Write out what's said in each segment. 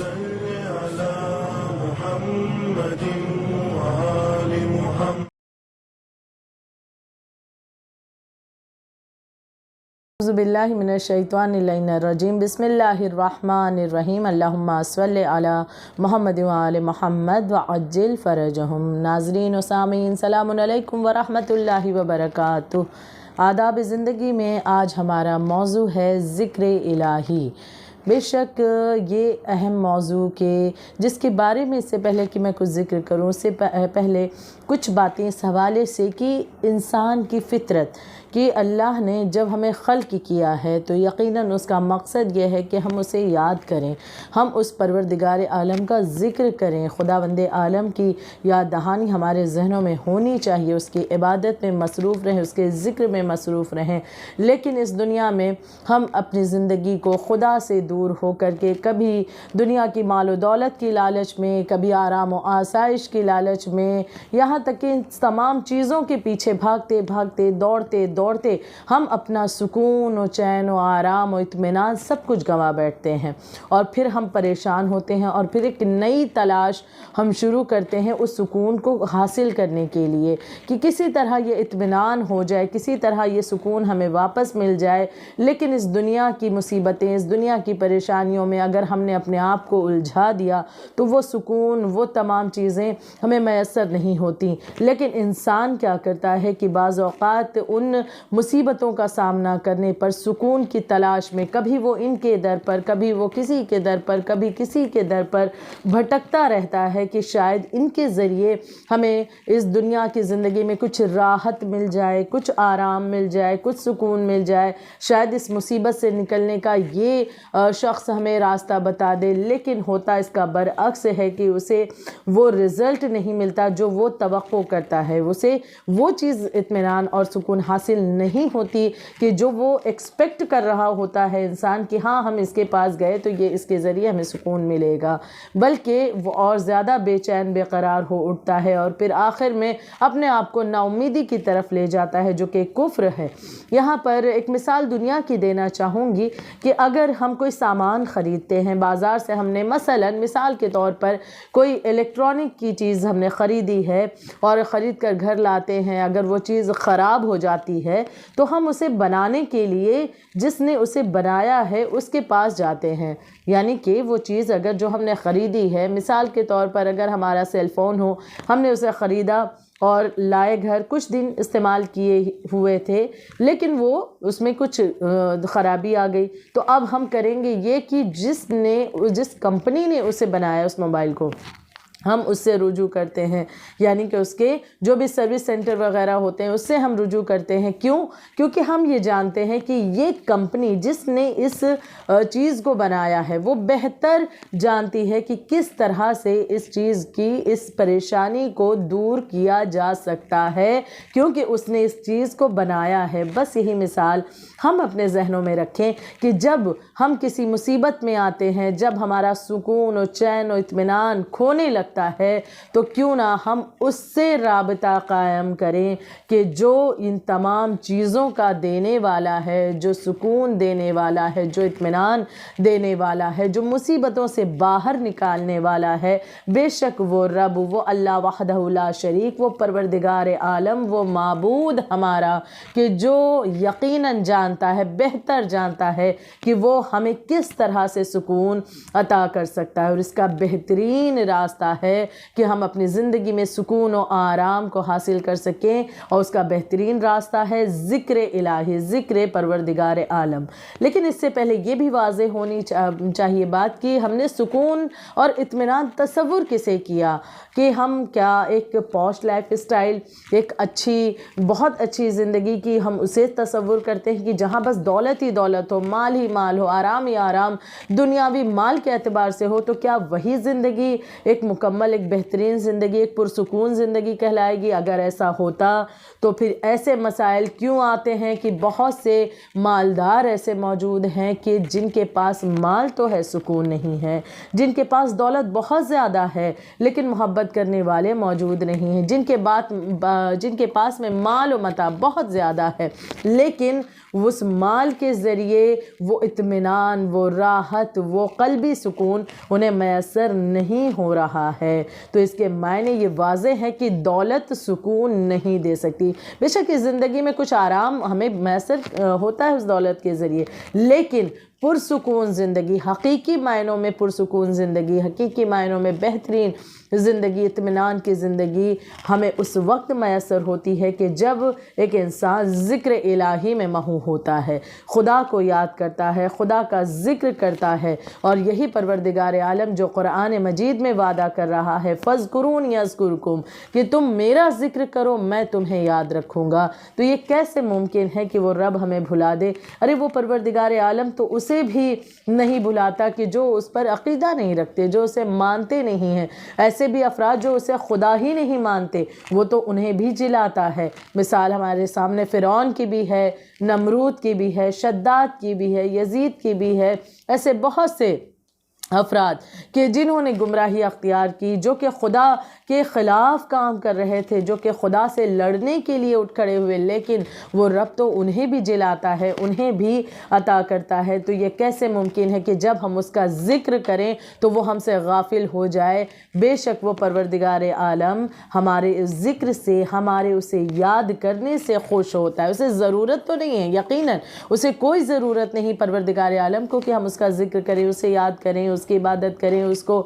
صل على محمد وآل محمد. اعوذ باللہ من الشیطان الرجیم. بسم اللہ الرحمن الرحیم. اللہم صلی علی محمد وآل محمد وعجل فرجہم. ناظرین و سامعین، سلام علیکم ورحمۃ اللہ وبرکاتہ. آداب زندگی میں آج ہمارا موضوع ہے ذکر الہی. بے شک یہ اہم موضوع جس کے بارے میں اس سے پہلے کہ میں کچھ ذکر کروں، اس سے پہلے کچھ باتیں اس حوالے سے کہ انسان کی فطرت کہ اللہ نے جب ہمیں خلق کیا ہے تو یقیناً اس کا مقصد یہ ہے کہ ہم اسے یاد کریں، ہم اس پروردگار عالم کا ذکر کریں. خداوند عالم کی یاد دہانی ہمارے ذہنوں میں ہونی چاہیے، اس کی عبادت میں مصروف رہیں، اس کے ذکر میں مصروف رہیں. لیکن اس دنیا میں ہم اپنی زندگی کو خدا سے دور ہو کر کے کبھی دنیا کی مال و دولت کی لالچ میں، کبھی آرام و آسائش کی لالچ میں، یہاں تک کہ ان تمام چیزوں کے پیچھے بھاگتے بھاگتے دوڑتے ہم اپنا سکون و چین و آرام و اطمینان سب کچھ گنوا بیٹھتے ہیں، اور پھر ہم پریشان ہوتے ہیں، اور پھر ایک نئی تلاش ہم شروع کرتے ہیں اس سکون کو حاصل کرنے کے لیے کہ کسی طرح یہ اطمینان ہو جائے، کسی طرح یہ سکون ہمیں واپس مل جائے. لیکن اس دنیا کی مصیبتیں، اس دنیا کی پریشانیوں میں اگر ہم نے اپنے آپ کو الجھا دیا تو وہ سکون، وہ تمام چیزیں ہمیں میسر نہیں ہوتی. لیکن انسان کیا کرتا ہے کہ بعض اوقات ان مصیبتوں کا سامنا کرنے پر سکون کی تلاش میں کبھی وہ ان کے در پر، کبھی وہ کسی کے در پر، کبھی کسی کے در پر بھٹکتا رہتا ہے کہ شاید ان کے ذریعے ہمیں اس دنیا کی زندگی میں کچھ راحت مل جائے، کچھ آرام مل جائے، کچھ سکون مل جائے، شاید اس مصیبت سے نکلنے کا یہ شخص ہمیں راستہ بتا دے. لیکن ہوتا اس کا برعکس ہے کہ اسے وہ رزلٹ نہیں ملتا جو وہ توقع کرتا ہے، اسے وہ چیز اطمینان اور سکون حاصل نہیں ہوتی کہ جو وہ ایکسپیکٹ کر رہا ہوتا ہے انسان کہ ہاں ہم اس کے پاس گئے تو یہ اس کے ذریعے ہمیں سکون ملے گا، بلکہ وہ اور زیادہ بے چین بے قرار ہو اٹھتا ہے اور پھر آخر میں اپنے آپ کو نا امیدی کی طرف لے جاتا ہے، جو کہ کفر ہے. یہاں پر ایک مثال دنیا کی دینا چاہوں گی کہ اگر ہم کوئی سامان خریدتے ہیں بازار سے، ہم نے مثال کے طور پر کوئی الیکٹرانک کی چیز ہم نے خریدی ہے اور خرید کر گھر لاتے ہیں، اگر وہ چیز خراب ہو جاتی ہے تو ہم اسے بنانے کے لیے جس نے اسے بنایا ہے اس کے پاس جاتے ہیں. یعنی کہ وہ چیز اگر جو ہم نے خریدی ہے، مثال کے طور پر اگر ہمارا سیل فون ہو، ہم نے اسے خریدا اور لائے گھر، کچھ دن استعمال کیے ہوئے تھے لیکن وہ اس میں کچھ خرابی آ گئی، تو اب ہم کریں گے یہ کہ جس کمپنی نے اسے بنایا اس موبائل کو، ہم اس سے رجوع کرتے ہیں. یعنی کہ اس کے جو بھی سروس سینٹر وغیرہ ہوتے ہیں اس سے ہم رجوع کرتے ہیں. کیوں؟ کیونکہ ہم یہ جانتے ہیں کہ یہ کمپنی جس نے اس چیز کو بنایا ہے وہ بہتر جانتی ہے کہ کس طرح سے اس چیز کی اس پریشانی کو دور کیا جا سکتا ہے، کیونکہ اس نے اس چیز کو بنایا ہے. بس یہی مثال ہم اپنے ذہنوں میں رکھیں کہ جب ہم کسی مصیبت میں آتے ہیں، جب ہمارا سکون و چین و اطمینان کھونے لگتا ہے، تو کیوں نہ ہم اس سے رابطہ قائم کریں کہ جو ان تمام چیزوں کا دینے والا ہے، جو سکون دینے والا ہے، جو اطمینان دینے والا ہے، جو مصیبتوں سے باہر نکالنے والا ہے، بے شک وہ رب، وہ اللہ وحدہ لا شریک، وہ پروردگار عالم، وہ معبود ہمارا کہ جو یقیناً جانتا ہے، بہتر جانتا ہے کہ وہ ہمیں کس طرح سے سکون عطا کر سکتا ہے. اور اس کا بہترین راستہ ہے کہ ہم اپنی زندگی میں سکون و آرام کو حاصل کر سکیں، اور اس کا بہترین راستہ ہے ذکر الہی، ذکر پروردگار عالم. لیکن اس سے پہلے یہ بھی واضح ہونی چاہیے بات کہ ہم نے سکون اور اطمینان تصور کسے کیا، کہ ہم کیا ایک پوش لائف اسٹائل، ایک اچھی، بہت اچھی زندگی کی ہم اسے تصور کرتے ہیں کہ جہاں بس دولت ہی دولت ہو، مال ہی مال ہو، آرام ہی آرام، دنیاوی مال کے اعتبار سے ہو، تو کیا وہی زندگی ایک مکمل، ایک بہترین زندگی، ایک پرسکون زندگی کہلائے گی؟ اگر ایسا ہوتا تو پھر ایسے مسائل کیوں آتے ہیں کہ بہت سے مالدار ایسے موجود ہیں کہ جن کے پاس مال تو ہے، سکون نہیں ہے، جن کے پاس دولت بہت زیادہ ہے لیکن محبت کرنے والے موجود نہیں ہیں، جن کے پاس میں مال و متاع بہت زیادہ ہے لیکن اس مال کے ذریعے وہ اطمینان، وہ راحت، وہ قلبی سکون انہیں میسر نہیں ہو رہا ہے، تو اس کے معنی یہ واضح ہے کہ دولت سکون نہیں دے سکتی۔ بے شک اس زندگی میں کچھ آرام ہمیں میسر ہوتا ہے اس دولت کے ذریعے، لیکن پرسکون زندگی، حقیقی معنوں میں پرسکون زندگی، حقیقی معنوں میں بہترین زندگی، اطمینان کی زندگی ہمیں اس وقت میسر ہوتی ہے کہ جب ایک انسان ذکر الہی میں محو ہوتا ہے، خدا کو یاد کرتا ہے، خدا کا ذکر کرتا ہے، اور یہی پروردگار عالم جو قرآن مجید میں وعدہ کر رہا ہے فَاذْكُرُونِي أَذْكُرْكُمْ، کہ تم میرا ذکر کرو میں تمہیں یاد رکھوں گا۔ تو یہ کیسے ممکن ہے کہ وہ رب ہمیں بھلا دے؟ ارے وہ پروردگار عالم تو اسے بھی نہیں بھلاتا کہ جو اس پر عقیدہ نہیں رکھتے، جو اسے مانتے نہیں ہیں۔ ایسے بھی افراد جو اسے خدا ہی نہیں مانتے، وہ تو انہیں بھی جلاتا ہے۔ مثال ہمارے سامنے فرعون کی بھی ہے، نمرود کی بھی ہے، شداد کی بھی ہے، یزید کی بھی ہے، ایسے بہت سے افراد کہ جنہوں نے گمراہی اختیار کی، جو کہ خدا کے خلاف کام کر رہے تھے، جو کہ خدا سے لڑنے کے لیے اٹھ کھڑے ہوئے، لیکن وہ رب تو انہیں بھی جلاتا ہے، انہیں بھی عطا کرتا ہے۔ تو یہ کیسے ممکن ہے کہ جب ہم اس کا ذکر کریں تو وہ ہم سے غافل ہو جائے؟ بے شک وہ پروردگار عالم ہمارے ذکر سے، ہمارے اسے یاد کرنے سے خوش ہوتا ہے۔ اسے ضرورت تو نہیں ہے، یقیناً اسے کوئی ضرورت نہیں پروردگار عالم کو کہ ہم اس کا ذکر کریں، اسے یاد کریں، اس کی عبادت کریں، اس کو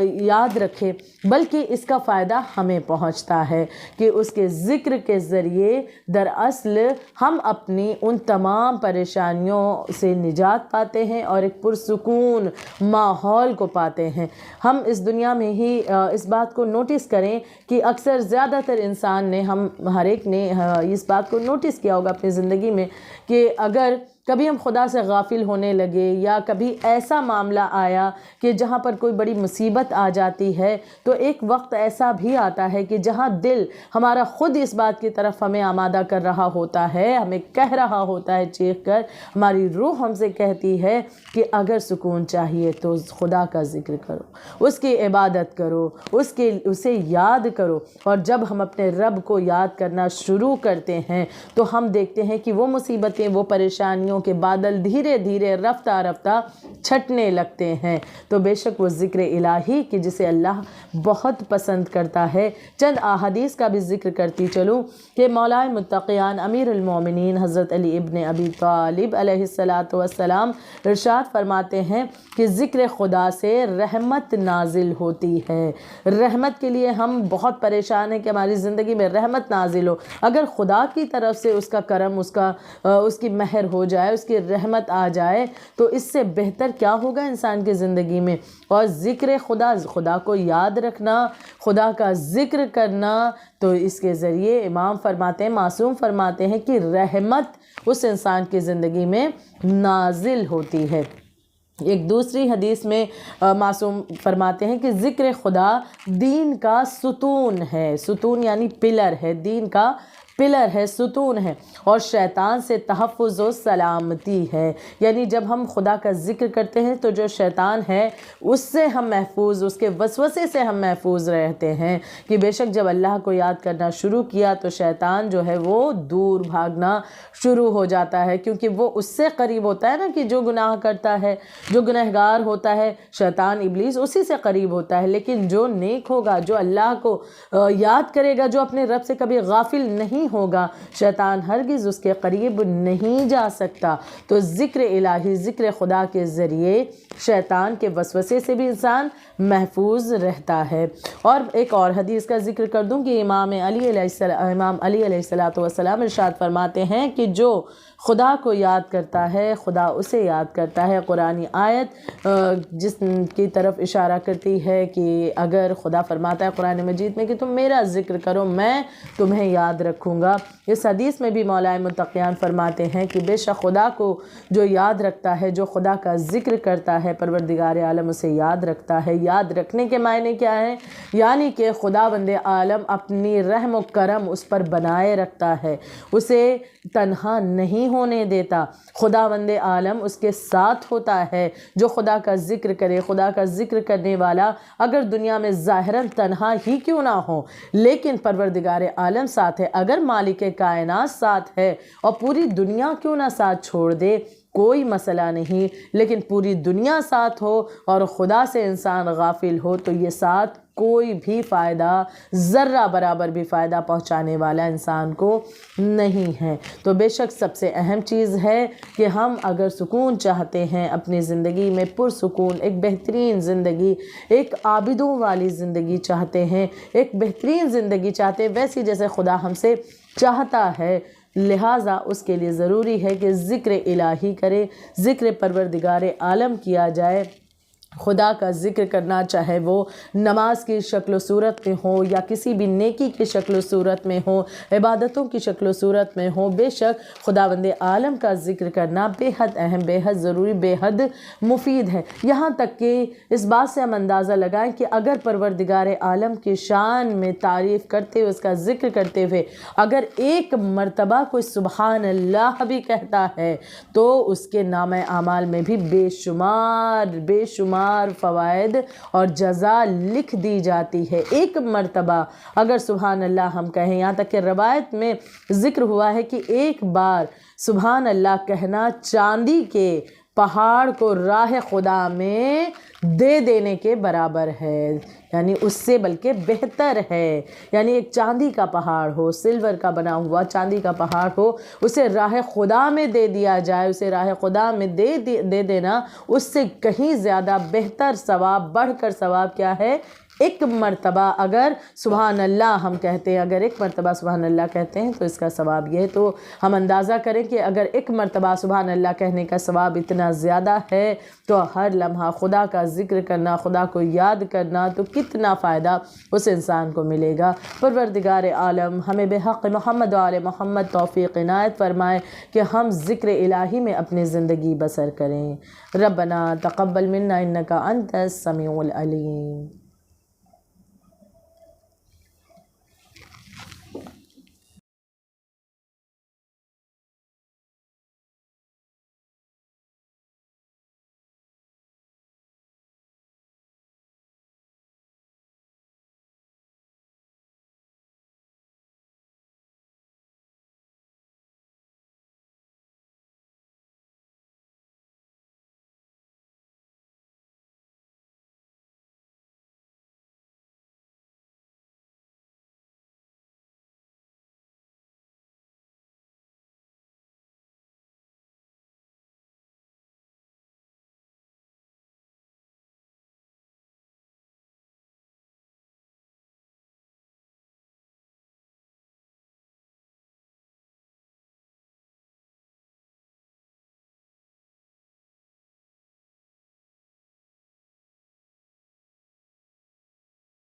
یاد رکھیں، بلکہ اس کا فائدہ ہمیں پہنچتا ہے کہ اس کے ذکر کے ذریعے دراصل ہم اپنی ان تمام پریشانیوں سے نجات پاتے ہیں اور ایک پرسکون ماحول کو پاتے ہیں۔ ہم اس دنیا میں ہی اس بات کو نوٹس کریں کہ اکثر زیادہ تر انسان نے، ہم ہر ایک نے اس بات کو نوٹس کیا ہوگا اپنی زندگی میں کہ اگر کبھی ہم خدا سے غافل ہونے لگے یا کبھی ایسا معاملہ آیا کہ جہاں پر کوئی بڑی مصیبت آ جاتی ہے، تو ایک وقت ایسا بھی آتا ہے کہ جہاں دل ہمارا خود اس بات کی طرف ہمیں آمادہ کر رہا ہوتا ہے، ہمیں کہہ رہا ہوتا ہے چیخ کر، ہماری روح ہم سے کہتی ہے کہ اگر سکون چاہیے تو خدا کا ذکر کرو، اس کی عبادت کرو، اسے یاد کرو۔ اور جب ہم اپنے رب کو یاد کرنا شروع کرتے ہیں تو ہم دیکھتے ہیں کہ وہ مصیبتیں، وہ پریشانیوں کے بادل دھیرے دھیرے رفتہ رفتہ چھٹنے لگتے ہیں۔ تو بے شک وہ ذکر الہی کہ جسے اللہ بہت پسند کرتا ہے، چند احادیث کا بھی ذکر کرتی چلوں کہ مولا متقیان امیر المومنین حضرت علی ابن ابی طالب علیہ السلام ارشاد فرماتے ہیں کہ ذکر خدا سے رحمت نازل ہوتی ہے۔ رحمت کے لیے ہم بہت پریشان ہیں کہ ہماری زندگی میں رحمت نازل ہو۔ اگر خدا کی طرف سے اس کا کرم، اس کی مہر ہو جائے، اس کی رحمت آ جائے، تو اس سے بہتر کیا ہوگا انسان کی زندگی میں؟ اور ذکر خدا کو یاد رکھنا، خدا کا ذکر کرنا، تو اس کے ذریعے امام فرماتے ہیں، معصوم فرماتے ہیں کہ رحمت اس انسان کی زندگی میں نازل ہوتی ہے۔ ایک دوسری حدیث میں معصوم فرماتے ہیں کہ ذکر خدا دین کا ستون ہے، ستون یعنی پلر ہے، دین کا پلر ہے، ستون ہے، اور شیطان سے تحفظ و سلامتی ہے۔ یعنی جب ہم خدا کا ذکر کرتے ہیں تو جو شیطان ہے اس سے ہم محفوظ، اس کے وسوسے سے ہم محفوظ رہتے ہیں کہ بے شک جب اللہ کو یاد کرنا شروع کیا تو شیطان جو ہے وہ دور بھاگنا شروع ہو جاتا ہے، کیونکہ وہ اس سے قریب ہوتا ہے نا، کہ جو گناہ کرتا ہے، جو گنہگار ہوتا ہے، شیطان ابلیس اسی سے قریب ہوتا ہے، لیکن جو نیک ہوگا، جو اللہ کو یاد کرے گا، جو اپنے رب سے کبھی غافل نہیں ہوگا، شیطان ہرگز اس کے قریب نہیں جا سکتا۔ تو ذکر الہی، ذکر خدا کے ذریعے شیطان کے وسوسے سے بھی انسان محفوظ رہتا ہے۔ اور ایک اور حدیث کا ذکر کر دوں کہ امام علی علیہ السلام ارشاد فرماتے ہیں کہ جو خدا کو یاد کرتا ہے خدا اسے یاد کرتا ہے۔ قرآنی آیت جس کی طرف اشارہ کرتی ہے کہ اگر خدا فرماتا ہے قرآن مجید میں کہ تم میرا ذکر کرو میں تمہیں یاد رکھوں گا۔ اس حدیث میں بھی مولا متقیان فرماتے ہیں کہ بے شک خدا کو جو یاد رکھتا ہے، جو خدا کا ذکر کرتا ہے، پروردگار عالم اسے یاد رکھتا ہے۔ یاد رکھنے کے معنی کیا ہے؟ یعنی کہ خداوند عالم اپنی رحم و کرم اس پر بنائے رکھتا ہے، اسے تنہا نہیں ہونے دیتا، خداوند عالم اس کے ساتھ ہوتا ہے۔ جو خدا کا ذکر کرے، خدا کا ذکر کرنے والا اگر دنیا میں ظاہراً تنہا ہی کیوں نہ ہو لیکن پروردگار عالم ساتھ ہے، اگر مالک کائنات ساتھ ہے اور پوری دنیا کیوں نہ ساتھ چھوڑ دے، کوئی مسئلہ نہیں، لیکن پوری دنیا ساتھ ہو اور خدا سے انسان غافل ہو تو یہ ساتھ کوئی بھی فائدہ، ذرہ برابر بھی فائدہ پہنچانے والا انسان کو نہیں ہے۔ تو بے شک سب سے اہم چیز ہے کہ ہم اگر سکون چاہتے ہیں اپنی زندگی میں، پرسکون ایک بہترین زندگی، ایک عابدوں والی زندگی چاہتے ہیں، ایک بہترین زندگی چاہتے ہیں ویسی جیسے خدا ہم سے چاہتا ہے، لہٰذا اس کے لیے ضروری ہے کہ ذکر الہی کرے، ذکر پروردگار عالم کیا جائے۔ خدا کا ذکر کرنا چاہے وہ نماز کی شکل و صورت میں ہو یا کسی بھی نیکی کی شکل و صورت میں ہو، عبادتوں کی شکل و صورت میں ہو، بے شک خداوند عالم کا ذکر کرنا بے حد اہم، بے حد ضروری، بے حد مفید ہے۔ یہاں تک کہ اس بات سے ہم اندازہ لگائیں کہ اگر پروردگار عالم کی شان میں تعریف کرتے ہوئے، اس کا ذکر کرتے ہوئے اگر ایک مرتبہ کوئی سبحان اللہ بھی کہتا ہے تو اس کے نامہ اعمال میں بھی بے شمار فوائد اور جزا لکھ دی جاتی ہے۔ ایک مرتبہ اگر سبحان اللہ ہم کہیں، یہاں تک کہ روایت میں ذکر ہوا ہے کہ ایک بار سبحان اللہ کہنا چاندی کے پہاڑ کو راہ خدا میں دے دینے کے برابر ہے، یعنی اس سے بلکہ بہتر ہے۔ یعنی ایک چاندی کا پہاڑ ہو، سلور کا بنا ہوا چاندی کا پہاڑ ہو، اسے راہ خدا میں دے دیا جائے، اسے راہ خدا میں دے دینا اس سے کہیں زیادہ بہتر ثواب، بڑھ کر ثواب کیا ہے؟ ایک مرتبہ اگر سبحان اللہ ہم کہتے ہیں، اگر ایک مرتبہ سبحان اللہ کہتے ہیں تو اس کا ثواب یہ ہے۔ تو ہم اندازہ کریں کہ اگر ایک مرتبہ سبحان اللہ کہنے کا ثواب اتنا زیادہ ہے تو ہر لمحہ خدا کا ذکر کرنا، خدا کو یاد کرنا تو کتنا فائدہ اس انسان کو ملے گا۔ پروردگار عالم ہمیں بحق محمد و آل محمد توفیق عنایت فرمائے کہ ہم ذکر الہی میں اپنی زندگی بسر کریں۔ ربنا تقبل منا انک انت السمیع العلیم۔